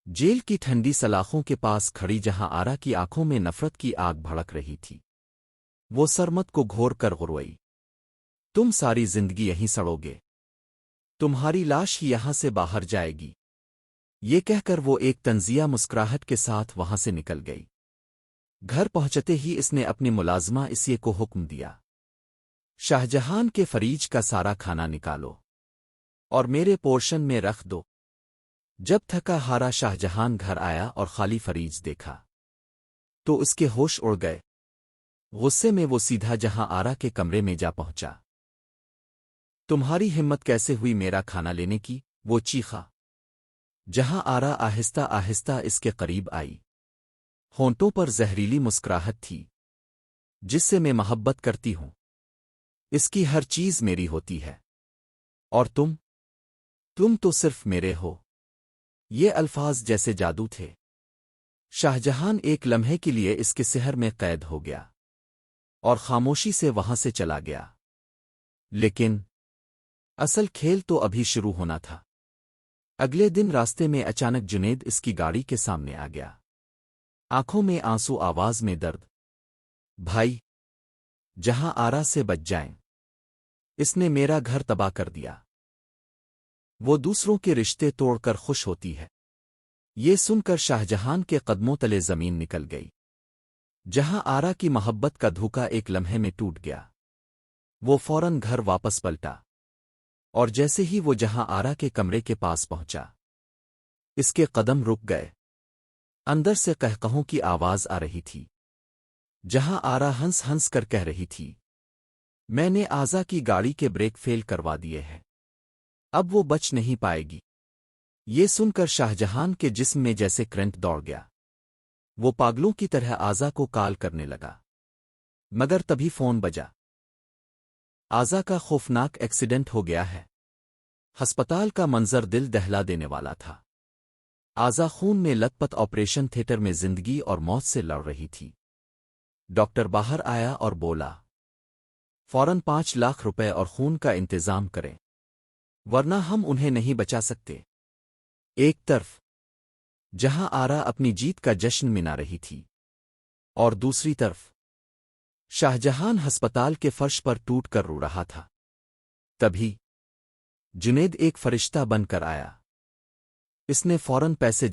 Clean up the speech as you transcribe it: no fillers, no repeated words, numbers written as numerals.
Jail की ठंडी सलाखों के पास खड़ी जहां आरा की आंखों में नफरत की आग भड़क रही थी, वो सरमत को घोर कर गुर्राई। तुम सारी जिंदगी यहीं सड़ोगे, तुम्हारी लाश ही यहां से बाहर जाएगी। ये कहकर वो एक तंजिया मुस्कुराहट के साथ वहां से निकल गई। घर पहुंचते ही इसने अपनी मुलाजमा इसिए को हुक्म दिया, शाहजहान के फरीज का सारा खाना निकालो और मेरे पोर्शन में रख दो। जब थका हारा शाहजहान घर आया और खाली फरीज देखा तो उसके होश उड़ गए। गुस्से में वो सीधा जहां आरा के कमरे में जा पहुंचा। तुम्हारी हिम्मत कैसे हुई मेरा खाना लेने की? वो चीखा। जहां आरा आहिस्ता आहिस्ता इसके करीब आई। होंठों पर जहरीली मुस्कुराहट थी। जिससे मैं मोहब्बत करती हूं, इसकी हर चीज मेरी होती है, और तुम तो सिर्फ मेरे हो। ये अल्फाज जैसे जादू थे। शाहजहान एक लम्हे के लिए इसके सिहर में कैद हो गया और खामोशी से वहां से चला गया। लेकिन असल खेल तो अभी शुरू होना था। अगले दिन रास्ते में अचानक जुनेद इसकी गाड़ी के सामने आ गया। आंखों में आंसू, आवाज में दर्द। भाई, जहां आरा से बच जाएं, इसने मेरा घर तबाह कर दिया। वो दूसरों के रिश्ते तोड़कर खुश होती है। ये सुनकर शाहजहान के कदमों तले जमीन निकल गई। जहां आरा की मोहब्बत का धोखा एक लम्हे में टूट गया। वो फौरन घर वापस पलटा, और जैसे ही वो जहां आरा के कमरे के पास पहुंचा, इसके कदम रुक गए। अंदर से कहकहों की आवाज आ रही थी। जहां आरा हंस हंस कर कह रही थी, मैंने आजा की गाड़ी के ब्रेक फेल करवा दिए हैं, अब वो बच नहीं पाएगी। ये सुनकर शाहजहान के जिस्म में जैसे करंट दौड़ गया। वो पागलों की तरह आजा को कॉल करने लगा, मगर तभी फोन बजा। आजा का खौफनाक एक्सीडेंट हो गया है। अस्पताल का मंजर दिल दहला देने वाला था। आजा खून में लथपथ ऑपरेशन थिएटर में जिंदगी और मौत से लड़ रही थी। डॉक्टर बाहर आया और बोला, फौरन 5 लाख रुपए और खून का इंतजाम करें, वरना हम उन्हें नहीं बचा सकते। एक तरफ जहां आरा अपनी जीत का जश्न मना रही थी, और दूसरी तरफ शाहजहान अस्पताल के फर्श पर टूट कर रो रहा था। तभी जुनेद एक फरिश्ता बनकर आया। इसने फौरन पैसे